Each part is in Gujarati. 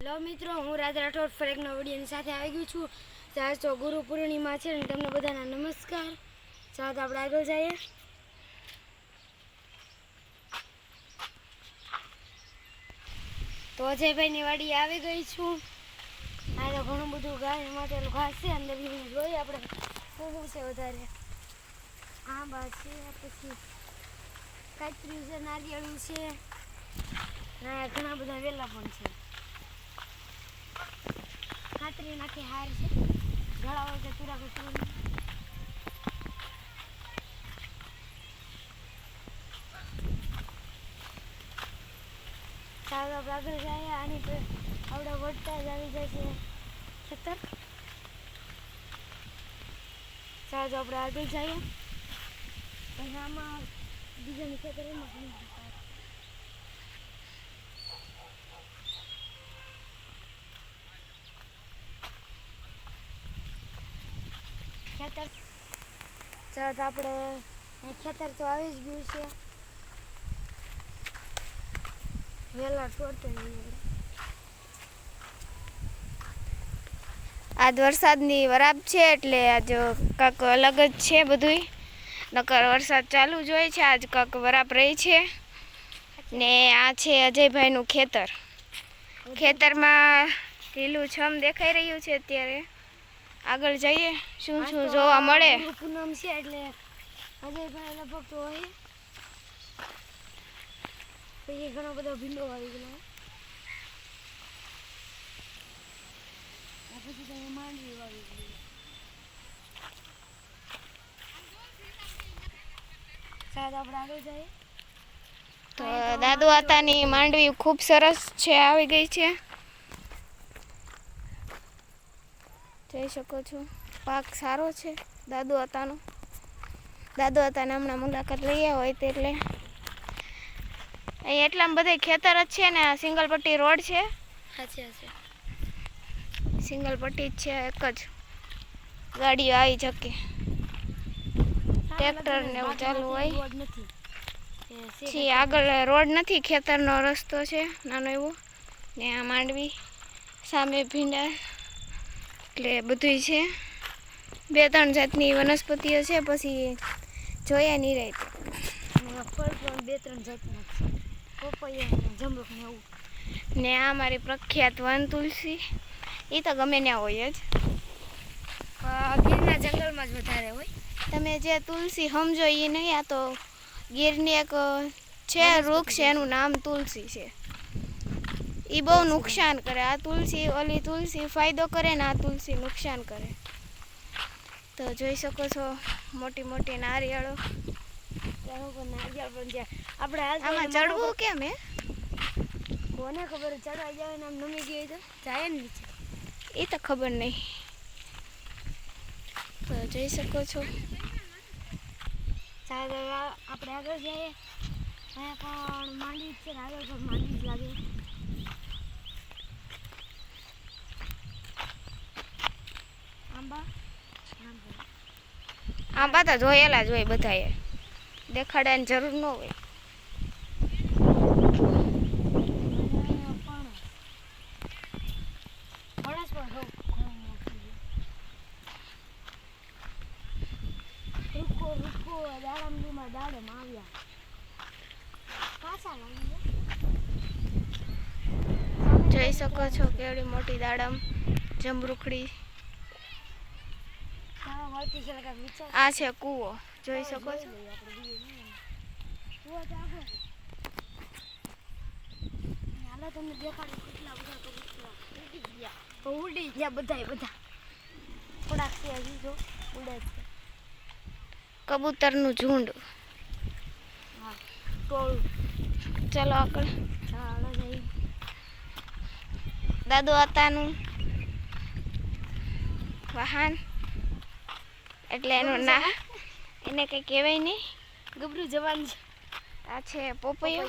હેલો મિત્રો, હું રાજ રાઠોડ ફરી એક નવા વિડીયોની સાથે આવી ગયું છું. આજ તો ગુરુ પૂર્ણિમા છે ને તમને બધાના નમસ્કાર. ચાલો તો આપણે આગળ જઈએ. તો અજયભાઈની વાડી આવી ગઈ છું. આ તો ઘણું બધું ગાય માટેલું ઘાસ છે. અંદર જોઈએ આપણે શું છે વધારે. આંબા છે, પછી કાચરી છે, નારિયેળું છે, ઘણા બધા વેલા પણ છે. ખાતરી નાખી હાર છે, ગળા હોય કે તુરા કચરું ચાલો આપણે આગળ જઈએ. આની આપણે વળતા જ આવી જાય છે ખેતર. ચાલો આપણે આગળ જઈએ. પછી આમાં બીજાની ખેતર એમાં ખેતર. ચાલો તો આપણે ખેતર તો આવી જ ગયું છે. વેલા છોડતો આજ વરસાદની વરાપ છે એટલે આજ કાંક અલગ જ છે બધુંય. નકર વરસાદ ચાલુ જ હોય છે, આજ કાંક વરાપ રહી છે. ને આ છે અજયભાઈનું ખેતર. ખેતરમાં લીલું છમ દેખાઈ રહ્યું છે. અત્યારે આગળ જઈએ શું શું જોવા મળે. પૂનમ છે એટલે અજયભાઈ લગભગ તો હોય. પછી ઘણો બધો ભીંડો આવી ગયો. પછી તમે માંડવી વાવી ગઈ. સાહેબ આપણે આગળ જઈએ. તો દાદુ આતાની માંડવી ખૂબ સરસ છે, આવી ગઈ છે. જોઈ શકો છો પાક સારો છે દાદુ આતાનો. દાદુ આતાને હમણાં મુલાકાત લઈએ હોય તો એટલે અહીં એટલામાં બધે ખેતર જ છે ને. આ સિંગલ પટ્ટી રોડ છે. સાચી સિંગલ પટ્ટી જ છે, એક જ ગાડીઓ આવી શકે. ટ્રેક્ટર ને એવું ચાલુ હોય. આગળ રોડ નથી, ખેતરનો રસ્તો છે નાનો એવો. ને આ માંડવી સામે ભીંડા એટલે બધું છે. 2-3 જાતની વનસ્પતિઓ છે. પછી જોયા નહીં રહે ફળ પણ 2-3 જાતના છે. પપૈયા, જમરૂખ ને એવું. ને આ મારી પ્રખ્યાત વન તુલસી. એ તો ગમે ત્યાં હોય જ, ગીરના જંગલમાં જ વધારે હોય. તમે જે તુલસી સમજો એ નહીં. આ તો ગીરની એક છે વૃક્ષ, એનું નામ તુલસી છે. એ બહુ નુકસાન કરે. આ તુલસી ઓલી તુલસી ફાયદો કરે ને આ તુલસી નુકસાન કરે. તો જોઈ શકો છો મોટી મોટી નારિયેળો. આપણે આમાં ચડવું કેમ હે કોને ખબર. ચડવા જાય ને આમ નમી ગઈ તો જાય ને નીચે. એ તો ખબર નહીં. તો જોઈ શકો છો. ચાલો આપણે આગળ જઈએ. અહીંયા પણ માંડવી છે ને, આગળ પણ માંડવી જ લાગે. આંબા તો જોયેલા જ હોય બધાએ, દેખાડવાની જરૂર ન હોય. જોઈ શકો છો કેવડી મોટી દાડમ, જમરૂખડી. આ છે કૂવો, જોઈ શકો છો. તમને દેખાડું કેટલા બધા ઉડી ગયા. બધા થોડાક છે હજી જો ઉડે છે. કબૂતરનું ઝુંડ. હા, ટોળું. ચલો આગળ. ચાલો જઈએ. દાદુ આતાનું વાહન એટલે એનું ના એને કંઈ કહેવાય નહીં. ગબરું જવાન છે. આ છે પોપૈયો.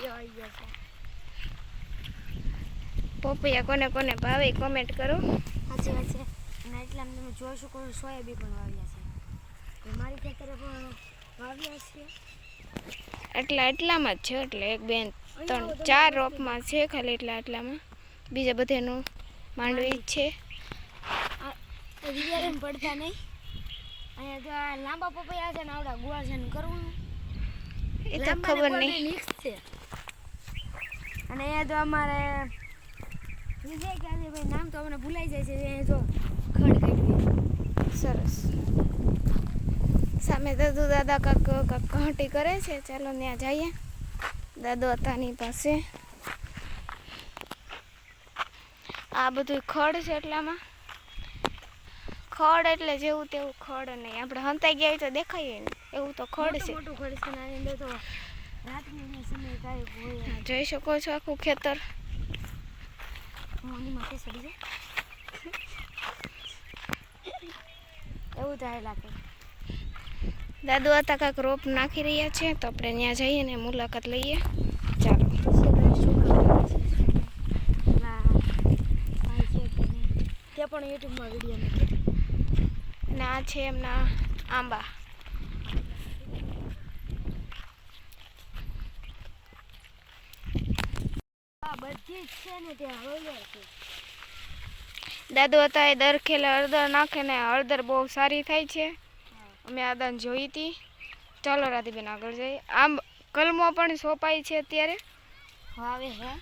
પોપૈયા કોને કોને ભાવે કોમેન્ટ કરો. સાચી વાત છે. અને એટલા તમે જોઈ શકો છો સોયાબીન પણ વાવ્યા છે. મારી ખેતરે પણ વાવ્યા છે. એટલામાં જ છે. એટલે 1, 2, 3, 4 રોપમાં છે ખાલી. એટલામાં બીજા બધાનું માંડવી જ છે. રિયલ એમ પડતા નહીં. અહીંયા તો આ લાંબા પપૈયા છે ને આવડા ગુવાર છે ને કરવું એ તો ખબર નહીં. મિક્સ છે. અને અહીંયા તો અમારે વિજય કે આજે ભાઈ નામ તો અમને ભૂલાઈ જાય છે. અહીંયા જો ખડ કાઢી સરસ. સામે દાદુ દાદા કાક ઘાટી કરે છે. ચાલો ત્યાં જઈએ દાદુ હતાની પાસે. આ બધું ખડ છે. એટલામાં ખડ એટલે જેવું તેવું ખડ નહીં. આપણે હંતાઈ ગયા હોય તો દેખાય ને એવું તો ખડ છે. મોટું ખડ છે ને આની અંદર તો રાતની સમય કાંઈ હોય. જોઈ શકો છો આખું ખેતર. ઓની માથે ચડી જાય એવું થાય લાગે. દાદુ હતા કાંક રોપ નાખી રહ્યા છે તો આપણે ત્યાં જઈએ ને મુલાકાત લઈએ. ચાલો. તે પણ યુટ્યુબમાં વિડીયો મૂકે. અને આ છે એમના આંબા. આ બધી જ છે ને ત્યાં હળદર છે. દાદુ હતા એ દર ખેલે હળદર નાખે ને હળદર બહુ સારી થાય છે. અમે આ દાન જોઈ હતી. ચાલો રાધીબેન આગળ જઈએ. આમ કલમો પણ સોંપાઈ છે અત્યારે. આવે હે.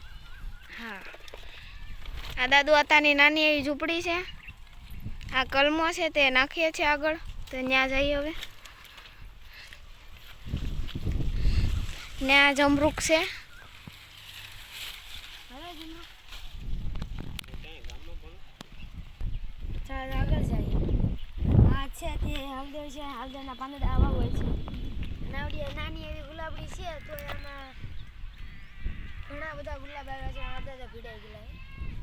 હા, આ દાદુ હતાની નાની એવી ઝૂંપડી છે. આ કલમો છે તે નાખીએ છીએ આગળ તો ત્યાં જઈએ હવે. ને આ જમરૂક છે. ચાલ આગળ જઈએ. આ છે તે હળદર છે. હળદરના પાંદડા આવા હોય છે. નાવડી નાની એવી ગુલાબડી છે તો એમાં ઘણા બધા ગુલાબ આવ્યા છે. હળદર તો ભીડાઈ ગયેલા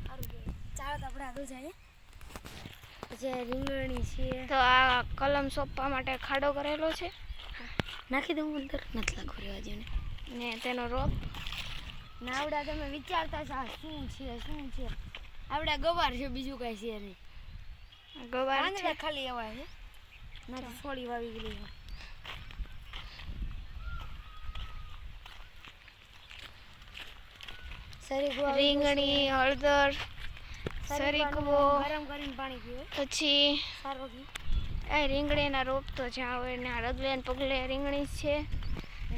સારું કહેવાય. ચાલો તો આપણે આગળ જઈએ. પછી રીંગણી છે. તો આ કલમ સોંપવા માટે ખાડો કરેલો છે. નાખી દઉં અંદર. નથી લાગુ રહેવા દે ને તેનો રોપ. નાવડા તમે વિચારતા છો આ શું છે શું છે. આવડા ગવાર છે બીજું કાંઈ છે નહીં. ગવાર છે ખાલી એવા છે. ના છોડી વાવી ગયેલી છે. રીંગણી, હળદર, સરીકવો, ગરમ કરીને પાણી પીવે પછી સારું પી. આ રીંગણીના રોપ તો જ્યાં હોય ને રગલે ને પગલે રીંગણી છે.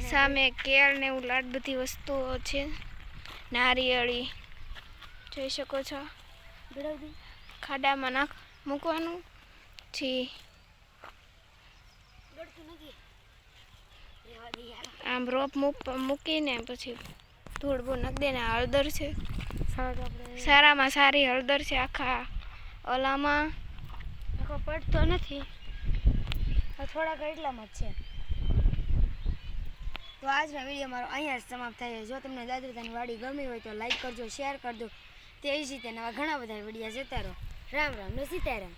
સામે કેળ ને એવું લાડ બધી વસ્તુઓ છે. નારિયેળી જોઈ શકો છો. ખાડામાં મૂકવાનું પછી આમ રોપ મૂકીને પછી ધૂળ બૂળ નાખી દે ને હળદર છે. સારામાં સારી હળદર છે. આખા ઓલામાં આખો પડતો નથી. થોડાક એટલામાં જ છે. તો આજનો વિડીયો મારો અહીંયા જ સમાપ્ત થાય છે. જો તમને દાદુતાની વાડી ગમી હોય તો લાઈક કરજો, શેર કરજો. તે જ રીતે નવા ઘણા બધા વિડીયો જોતા રહો. રામ રામ ને સીતારામ.